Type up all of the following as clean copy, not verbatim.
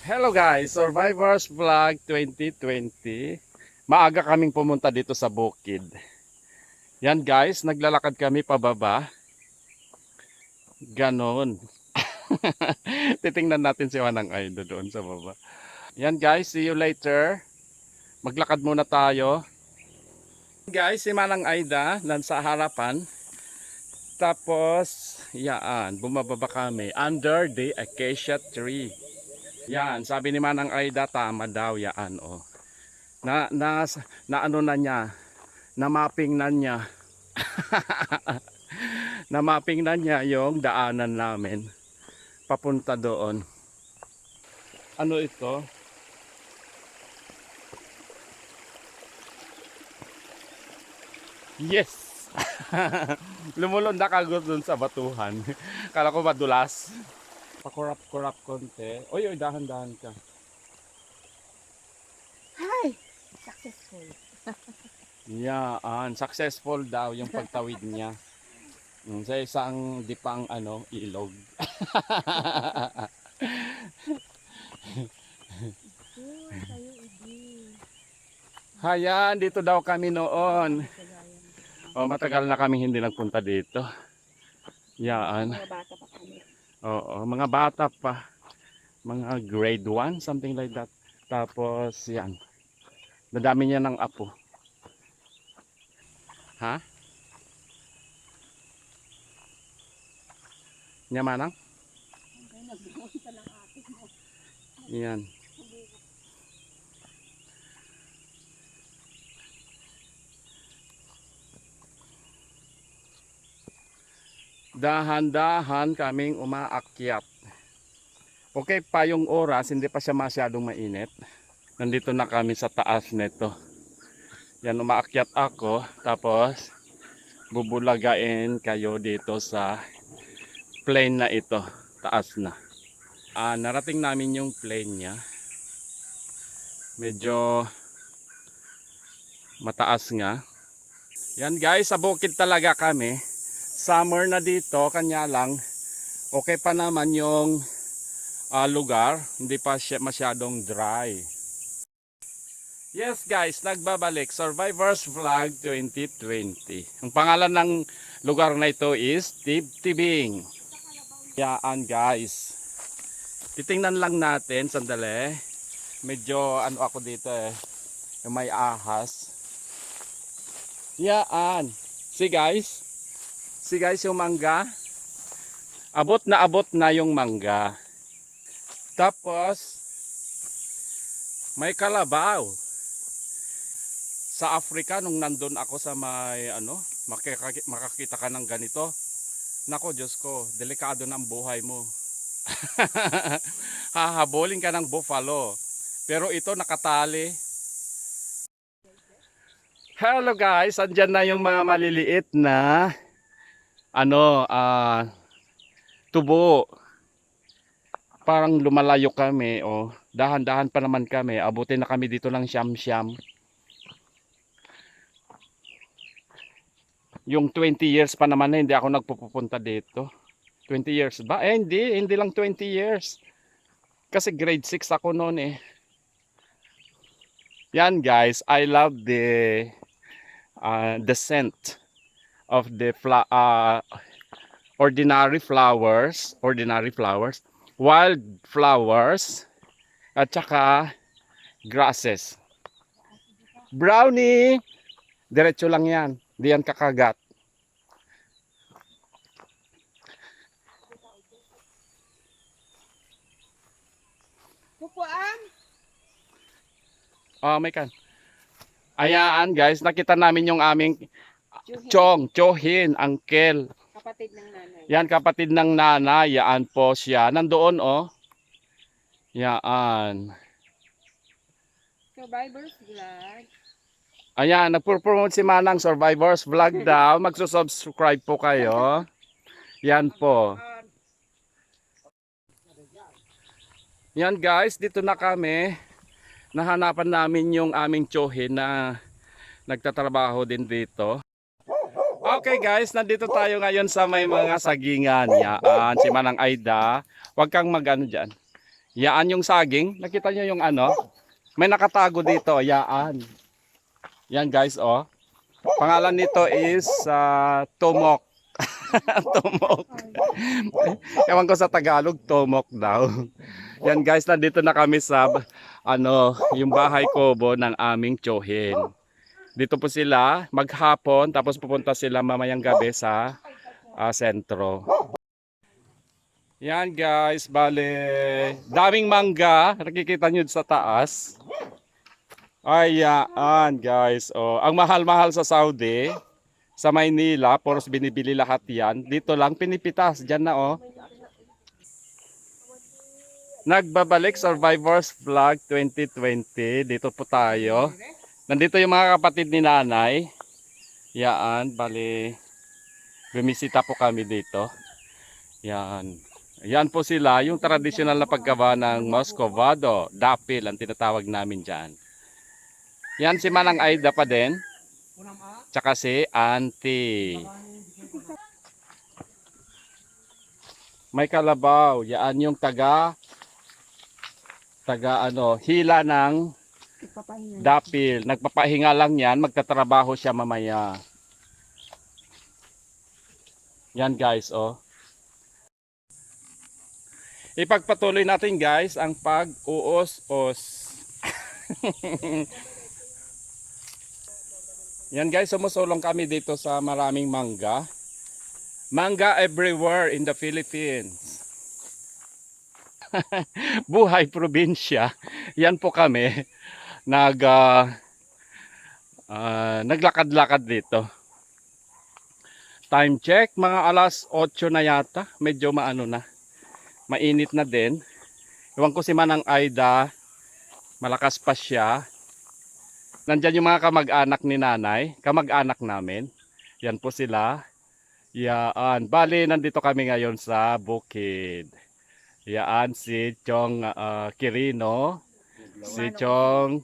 Hello guys, Survivors Vlog 2020. Maaga kaming pumunta dito sa bukid. Yan guys, naglalakad kami pababa. Ganon. Titingnan natin si Manang Aida doon sa baba. Yan guys, see you later. Maglakad muna tayo. Guys, si Manang Aida nasa harapan. Tapos, yan, bumababa kami under the acacia tree. Yan, sabi ni Manang Aida, tama daw yan, oh. Na ano na niya, na mapping na niya. Na mapping na niya yung daanan namin papunta doon. Ano ito? Yes! Lumulon na kagod dun sa batuhan. Kala ko madulas. Pakurap-kurap konti. Oy, oy, dahan-dahan ka. Hi! Successful. Yan, successful daw yung pagtawid niya. Sa isang dipang ilog. Tayo idi. Hayan, dito daw kami noon. Oh, matagal na kami hindi nagpunta dito. Yan. Mga bata pa kami. Oo, mga bata pa. Mga grade 1, something like that. Tapos, yan. Nadami niya ng apo. Ha? Nyamanang? Yan. Dahan-dahan kaming umaakyat. Okay pa yung oras, hindi pa siya masyadong mainit. Nandito na kami sa taas nito. Yan, umaakyat ako. Tapos, bubulagain kayo dito sa plane na ito. Taas na. Narating namin yung plane niya. Medyo mataas nga. Yan guys, sa bukid talaga kami. Summer na dito, kanya lang okay pa naman yung lugar, hindi pa masyadong dry. Yes guys, nagbabalik Survivors Vlog 2020. Ang pangalan ng lugar na ito is Tibtibing. Yan guys, titingnan lang natin sandali. Medyo ako dito yung may ahas. Yan, see guys yung mangga. Abot na yung mangga. Tapos may kalabaw. Sa Africa nung nandun ako sa may makakita ka ng ganito. Nako Diyos ko, delikado ng buhay mo. Hahabulin ka ng buffalo. Pero ito nakatali. Hello guys, andyan na yung mga maliliit na tubo. Parang lumalayo kami, oh. Dahan-dahan pa naman kami. Abutin na kami dito ng siyam-siyam. Yung 20 years pa naman na hindi ako nagpupunta dito. 20 years ba? Hindi lang 20 years. Kasi grade 6 ako noon eh. Yan guys, I love the scent of the ordinary flowers, wild flowers, at saka grasses. Brownie! Diretso lang yan. Di yan kakagat. Pupuan! Oh, may kan. Ayan guys, nakita namin yung aming Chohin, uncle. Kapatid ng nanay. Yan, kapatid ng nanay. Yan po siya. Nandoon, oh. Yan. Survivors Vlog. Ayan, nagpo-promote si Manang Survivors Vlog daw. Magsusubscribe po kayo. Yan po. Yan guys, dito na kami. Nahanapan namin yung aming Chohin na nagtatrabaho din dito. Okay guys, nandito tayo ngayon sa may mga sagingan. Yan, si Manang Aida. Huwag kang mag-ano dyan. Yaan yung saging. Nakita nyo yung ano? May nakatago dito. Yaan. Yan guys, oh. Pangalan nito is Tomok. Tomok. Ewan ko sa Tagalog, Tomok daw. Yan guys, nandito na kami sa ano, yung bahay kubo ng aming tiyuhin. Dito po sila maghapon tapos pupunta sila mamayang gabi sa sentro. Yan guys, bale, daming mangga, nakikita nyo sa taas. Ayan guys, oh, ang mahal-mahal sa Saudi, sa Maynila, poros binibili lahat yan. Dito lang pinipitas, dyan na oh. Nagbabalik Survivors Vlog 2020, dito po tayo. Nandito yung mga kapatid ni nanay. Yan, bale, bumisita po kami dito. Yan. Yan po sila, yung tradisyonal na paggawa ng Moscovado, dapil ang tinatawag namin dyan. Yan si Manang Aida pa din. Tsaka si Auntie. May kalabaw. Yan yung taga ano, hila ng dapil. Nagpapahinga lang yan. Magtatrabaho siya mamaya. Yan guys, oh. Ipagpatuloy natin guys ang pag-uos-os. Yan guys, sumusulong kami dito sa maraming mangga. Mangga everywhere in the Philippines. Buhay probinsya. Yan po kami. Naglakad-lakad dito. Time check, mga alas 8 na yata. Medyo maano na. Mainit na din. Iwan ko si Manang Aida. Malakas pa siya. Nandyan yung mga kamag-anak ni nanay. Kamag-anak namin. Yan po sila. Yan. Bali, nandito kami ngayon sa bukid. Yan si Chong Quirino. Si Chong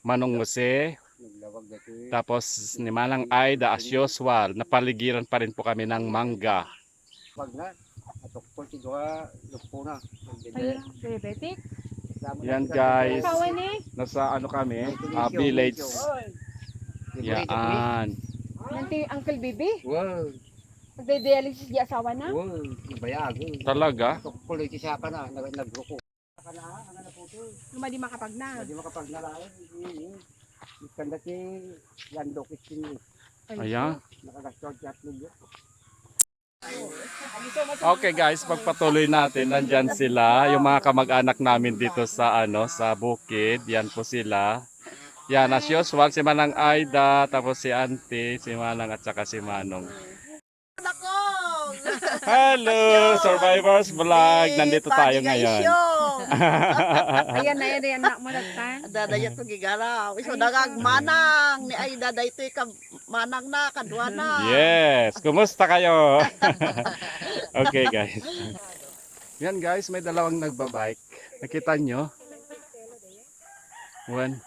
Manong Jose. Tapos ni Manang Aida as usual. Napaligiran pa rin po kami ng mangga. Diabetic? Yan guys. Kawan eh. Nasa ano kami? Village. Yan. Nanti Uncle Bibi? Wow, Magde-dialysis di asawa na? wow, ibayag. Talaga? Tuloy siya ka na, nagruko. Lumadi makapag na. Hindi makapagnalain. Kanda si Landok Istin. Ayan. Nakagastod siya at nilyo. Okay guys, pagpatuloy natin, nandyan sila, yung mga kamag-anak namin dito sa ano, sa bukid. Yan po sila. Yan, as usual, si Manang Aida, tapos si Auntie, si Manang at saka si Manong. Hello, Survivors Vlog. Nandito tayo ngayon. Ayan na yan nak mo nagtan. Dadaya to gigaraw. Iso dagag manang ni ay daday to ka manang na kadwa na. Yes, kumusta kayo? Okay guys. Yan guys, may dalawang nagbabike. Nakita nyo? One.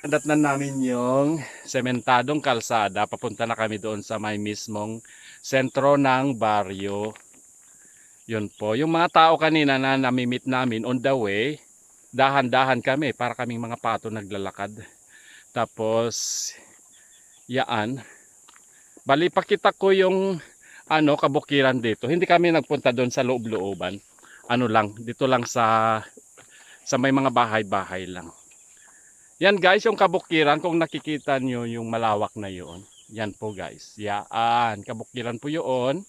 Nadatnan namin yung sementadong kalsada. Papunta na kami doon sa may mismong sentro ng baryo. Yun po. Yung mga tao kanina na namimit namin on the way, dahan-dahan kami para kaming mga pato naglalakad. Tapos, yaan. Bali, pakita ko yung ano, kabukiran dito. Hindi kami nagpunta doon sa loob-looban. Ano lang, dito lang sa may mga bahay-bahay lang. Yan guys, yung kabukiran, kung nakikita nyo yung malawak na yun. Yan po guys. Yan, kabukiran po yun.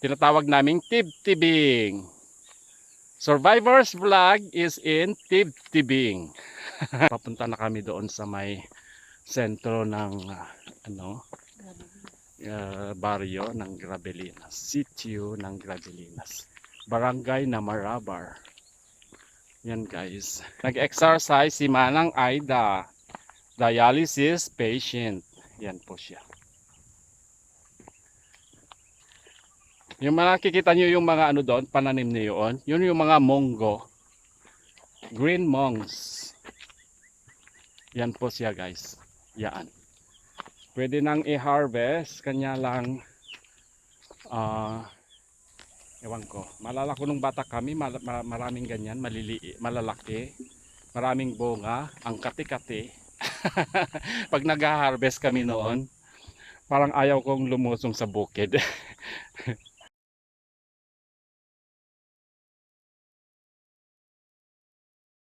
Tinatawag naming Tibtibing. Survivors Vlog is in Tibtibing. Papunta na kami doon sa may sentro ng baryo ng Gravelinas. Sitio ng Gravelinas. Barangay na Marabar. Yan guys. Nag-exercise si Manang Aida. Dialysis patient. Yan po siya. Yung mga kikita nyo yung mga ano doon, pananim niyo yun. Yun yung mga monggo. Green mongs. Yan po siya guys. Yan. Pwede nang i-harvest. Kanya lang Ewan ko. Malala ko nung bata kami, maraming ganyan, malalaki. Maraming bunga, ang kati-kati. Pag nag-harvest kami noon, parang ayaw kong lumusong sa bukid.